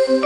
Hello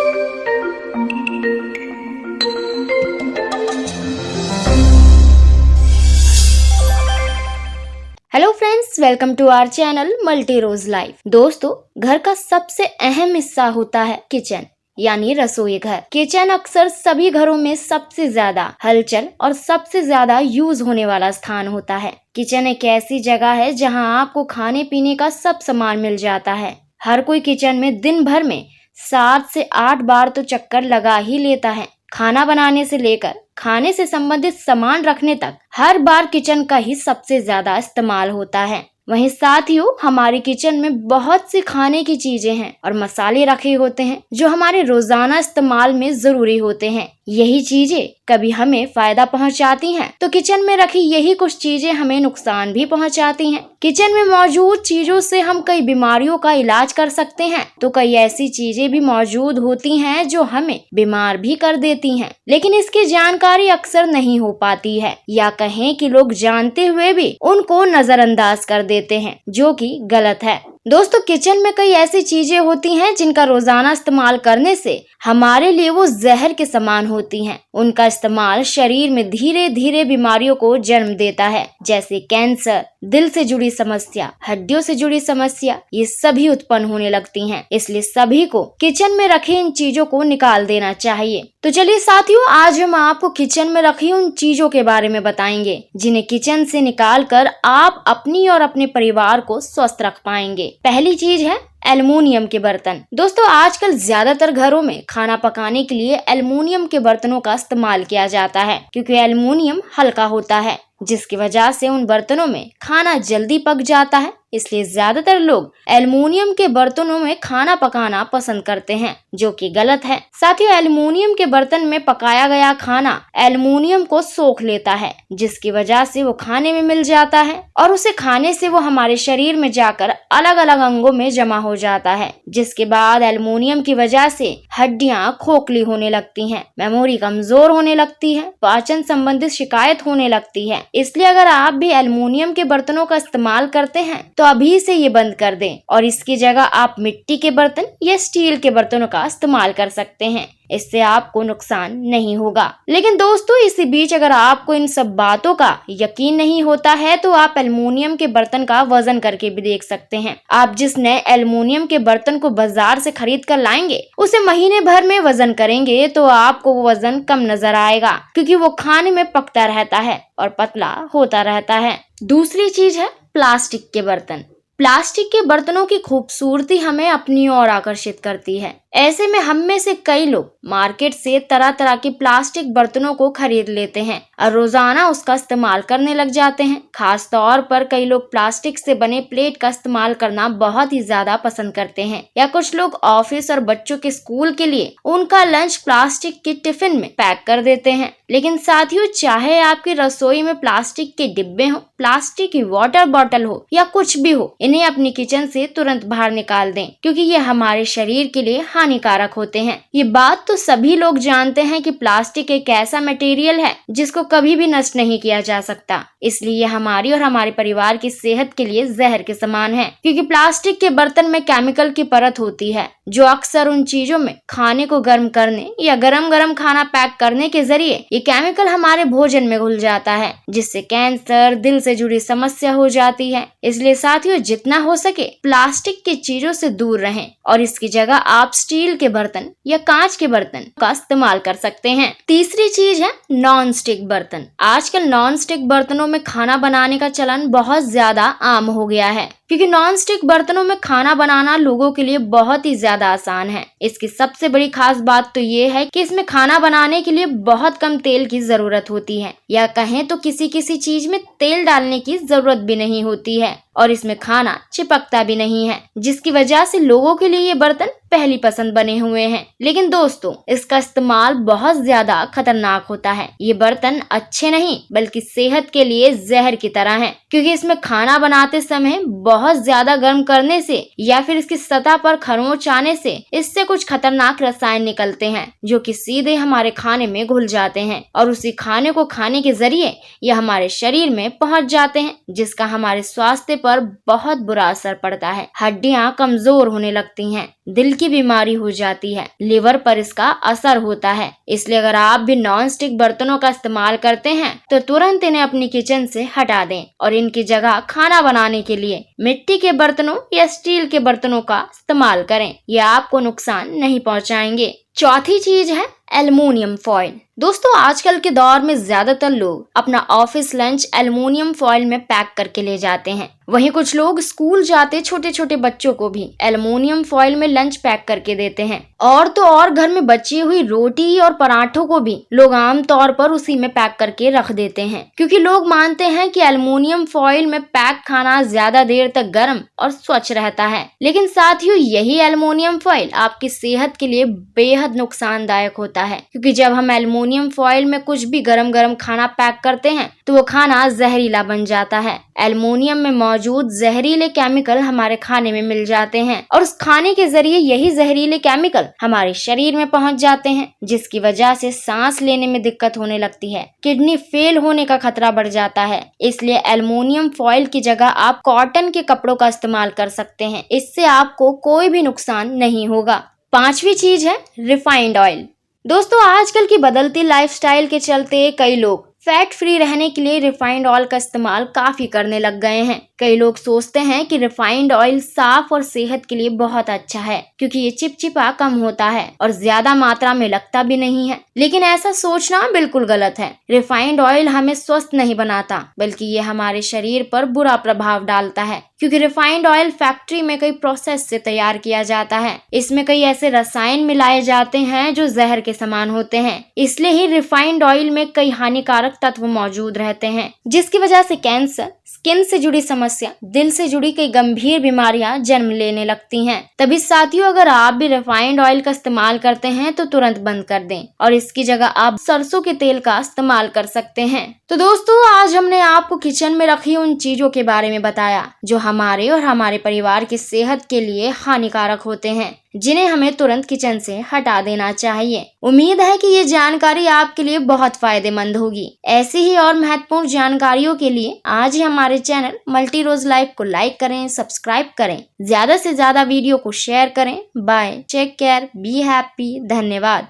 friends, welcome to our channel Multi Rose Life. दोस्तों, घर का सबसे अहम हिस्सा होता है किचन यानी रसोई घर। किचन अक्सर सभी घरों में सबसे ज्यादा हलचल और सबसे ज्यादा यूज होने वाला स्थान होता है। किचन एक ऐसी जगह है जहां आपको खाने पीने का सब सामान मिल जाता है। हर कोई किचन में दिन भर में 7 से 8 बार तो चक्कर लगा ही लेता है। खाना बनाने से लेकर खाने से संबंधित सामान रखने तक हर बार किचन का ही सबसे ज्यादा इस्तेमाल होता है। वहीं साथियों, हमारी किचन में बहुत सी खाने की चीजें हैं और मसाले रखे होते हैं जो हमारे रोजाना इस्तेमाल में जरूरी होते हैं। यही चीजें कभी हमें फायदा पहुंचाती हैं, तो किचन में रखी यही कुछ चीजें हमें नुकसान भी पहुंचाती हैं। किचन में मौजूद चीजों से हम कई बीमारियों का इलाज कर सकते हैं, तो कई ऐसी चीजें भी मौजूद होती हैं जो हमें बीमार भी कर देती हैं, लेकिन इसकी जानकारी अक्सर नहीं हो पाती है, या कहें कि लोग जानते हुए भी उनको नजरअंदाज कर देते हैं, जो कि गलत है। दोस्तों, किचन में कई ऐसी चीजें होती हैं जिनका रोजाना इस्तेमाल करने से हमारे लिए वो जहर के समान होती हैं। उनका इस्तेमाल शरीर में धीरे धीरे बीमारियों को जन्म देता है, जैसे कैंसर, दिल से जुड़ी समस्या, हड्डियों से जुड़ी समस्या, ये सभी उत्पन्न होने लगती हैं। इसलिए सभी को किचन में रखे इन चीजों को निकाल देना चाहिए। तो चलिए साथियों, आज हम आपको किचन में रखी उन चीजों के बारे में बताएंगे जिन्हें किचन से निकाल कर आप अपनी और अपने परिवार को स्वस्थ रख पाएंगे। पहली चीज है एल्युमिनियम के बर्तन। दोस्तों, आजकल ज्यादातर घरों में खाना पकाने के लिए एल्युमिनियम के बर्तनों का इस्तेमाल किया जाता है, क्योंकि एल्युमिनियम हल्का होता है, जिसकी वजह से उन बर्तनों में खाना जल्दी पक जाता है। इसलिए ज्यादातर लोग एल्युमिनियम के बर्तनों में खाना पकाना पसंद करते हैं, जो कि गलत है। साथियों, एल्युमिनियम के बर्तन में पकाया गया खाना एल्युमिनियम को सोख लेता है, जिसकी वजह से वो खाने में मिल जाता है और उसे खाने से वो हमारे शरीर में जाकर अलग अलग अंगों में जमा हो जाता है, जिसके बाद एल्युमिनियम की वजह से हड्डियां खोखली होने लगती हैं, मेमोरी कमजोर होने लगती है, पाचन संबंधित शिकायत होने लगती है। इसलिए अगर आप भी एल्युमिनियम के बर्तनों का इस्तेमाल करते हैं तो अभी से ये बंद कर दें और इसकी जगह आप मिट्टी के बर्तन या स्टील के बर्तनों का इस्तेमाल कर सकते हैं। इससे आपको नुकसान नहीं होगा। लेकिन दोस्तों, इसी बीच अगर आपको इन सब बातों का यकीन नहीं होता है तो आप एल्युमिनियम के बर्तन का वजन करके भी देख सकते हैं। आप जिस नए एल्युमिनियम के बर्तन को बाजार से खरीद कर लाएंगे, उसे महीने भर में वजन करेंगे तो आपको वो वजन कम नजर आएगा, क्योंकि वो खाने में पकता रहता है और पतला होता रहता है। दूसरी चीज है प्लास्टिक के बर्तन। प्लास्टिक के बर्तनों की खूबसूरती हमें अपनी ओर आकर्षित करती है। ऐसे में हम में से कई लोग मार्केट से तरह तरह के प्लास्टिक बर्तनों को खरीद लेते हैं और रोजाना उसका इस्तेमाल करने लग जाते हैं। खास तौर पर कई लोग प्लास्टिक से बने प्लेट का इस्तेमाल करना बहुत ही ज्यादा पसंद करते हैं, या कुछ लोग ऑफिस और बच्चों के स्कूल के लिए उनका लंच प्लास्टिक के टिफिन में पैक कर देते हैं। लेकिन साथियों, चाहे आपकी रसोई में प्लास्टिक के डिब्बे हो, प्लास्टिक की वाटर बॉटल हो या कुछ भी हो, इन्हें अपनी किचन से तुरंत बाहर निकाल दें, क्योंकि ये हमारे शरीर के लिए हानिकारक होते हैं। ये बात तो सभी लोग जानते हैं कि प्लास्टिक एक ऐसा मटेरियल है जिसको कभी भी नष्ट नहीं किया जा सकता। इसलिए ये हमारी और हमारे परिवार की सेहत के लिए जहर के समान है, क्योंकि प्लास्टिक के बर्तन में केमिकल की परत होती है जो अक्सर उन चीजों में खाने को गर्म करने या गरम गरम खाना पैक करने के जरिए ये केमिकल हमारे भोजन में घुल जाता है, जिससे कैंसर, दिल से जुड़ी समस्या हो जाती है। इसलिए साथियों, जितना हो सके प्लास्टिक की चीजों से दूर रहें और इसकी जगह आप स्टील के बर्तन या कांच के बर्तन का इस्तेमाल कर सकते हैं। तीसरी चीज है नॉन स्टिक बर्तन। आजकल नॉन स्टिक बर्तनों में खाना बनाने का चलन बहुत ज्यादा आम हो गया है, क्योंकि नॉन स्टिक बर्तनों में खाना बनाना लोगों के लिए बहुत ही ज्यादा आसान है। इसकी सबसे बड़ी खास बात तो ये है कि इसमें खाना बनाने के लिए बहुत कम तेल की जरूरत होती है, या कहें तो किसी किसी चीज में तेल डालने की जरूरत भी नहीं होती है, और इसमें खाना चिपकता भी नहीं है, जिसकी वजह से लोगों के लिए ये बर्तन पहली पसंद बने हुए हैं। लेकिन दोस्तों, इसका इस्तेमाल बहुत ज्यादा खतरनाक होता है। ये बर्तन अच्छे नहीं बल्कि सेहत के लिए जहर की तरह हैं, क्योंकि इसमें खाना बनाते समय बहुत ज्यादा गर्म करने से या फिर इसकी सतह पर खरोंच आने से इससे कुछ खतरनाक रसायन निकलते हैं जो कि सीधे हमारे खाने में घुल जाते हैं और उसी खाने को खाने के जरिए यह हमारे शरीर में पहुंच जाते हैं, जिसका हमारे स्वास्थ्य पर बहुत बुरा असर पड़ता है। हड्डियां कमजोर होने लगती हैं, दिल की बीमारी हो जाती है, लिवर पर इसका असर होता है। इसलिए अगर आप भी नॉन स्टिक बर्तनों का इस्तेमाल करते हैं तो तुरंत इन्हें अपनी किचन से हटा दें और इनकी जगह खाना बनाने के लिए मिट्टी के बर्तनों या स्टील के बर्तनों का इस्तेमाल करें। यह आपको नुकसान नहीं पहुंचाएंगे। चौथी चीज है एल्युमिनियम फॉइल। दोस्तों, आजकल के दौर में ज्यादातर लोग अपना ऑफिस लंच एल्युमिनियम फॉइल में पैक करके ले जाते हैं। वहीं कुछ लोग स्कूल जाते छोटे छोटे बच्चों को भी एल्युमिनियम फॉइल में लंच पैक करके देते हैं। और तो और घर में बची हुई रोटी और पराठों को भी लोग आम तौर पर उसी में पैक करके रख देते हैं, क्योंकि लोग मानते हैं कि एल्युमिनियम फॉइल में पैक खाना ज्यादा देर तक गर्म और स्वच्छ रहता है। लेकिन साथियों, यही एल्युमिनियम फॉइल आपकी सेहत के लिए बेहद नुकसानदायक होता है, क्योंकि जब हम एल्युमिनियम फॉइल में कुछ भी गरम गरम खाना पैक करते हैं तो वो खाना जहरीला बन जाता है। एल्युमिनियम में मौजूद जहरीले केमिकल हमारे खाने में मिल जाते हैं और उस खाने के जरिए यही जहरीले केमिकल हमारे शरीर में पहुंच जाते हैं, जिसकी वजह से सांस लेने में दिक्कत होने लगती है, किडनी फेल होने का खतरा बढ़ जाता है। इसलिए एल्युमिनियम फॉइल की जगह आप कॉटन के कपड़ों का इस्तेमाल कर सकते हैं, इससे आपको कोई भी नुकसान नहीं होगा। पांचवी चीज है रिफाइंड ऑयल। दोस्तों, आजकल की बदलती लाइफस्टाइल के चलते कई लोग फैट फ्री रहने के लिए रिफाइंड ऑयल का इस्तेमाल काफी करने लग गए हैं। कई लोग सोचते हैं कि रिफाइंड ऑयल साफ और सेहत के लिए बहुत अच्छा है, क्योंकि ये चिपचिपा कम होता है और ज्यादा मात्रा में लगता भी नहीं है। लेकिन ऐसा सोचना बिल्कुल गलत है। रिफाइंड ऑयल हमें स्वस्थ नहीं बनाता, बल्कि ये हमारे शरीर पर बुरा प्रभाव डालता है, क्योंकि रिफाइंड ऑयल फैक्ट्री में कई प्रोसेस से तैयार किया जाता है। इसमें कई ऐसे रसायन मिलाए जाते हैं जो जहर के समान होते हैं। इसलिए ही रिफाइंड ऑयल में कई हानिकारक तत्व मौजूद रहते हैं, जिसकी वजह से कैंसर, स्किन से जुड़ी समस्या, दिल से जुड़ी कई गंभीर बीमारियां जन्म लेने लगती हैं। तभी साथियों, अगर आप भी रिफाइंड ऑयल का इस्तेमाल करते हैं तो तुरंत बंद कर दें और इसकी जगह आप सरसों के तेल का इस्तेमाल कर सकते हैं। तो दोस्तों, आज हमने आपको किचन में रखी उन चीजों के बारे में बताया जो हमारे और हमारे परिवार की सेहत के लिए हानिकारक होते हैं, जिन्हें हमें तुरंत किचन से हटा देना चाहिए। उम्मीद है कि ये जानकारी आपके लिए बहुत फायदेमंद होगी। ऐसी ही और महत्वपूर्ण जानकारियों के लिए आज ही हमारे चैनल मल्टी रोज लाइफ को लाइक करें, सब्सक्राइब करें, ज्यादा से ज्यादा वीडियो को शेयर करें। Bye, take care, be happy, धन्यवाद।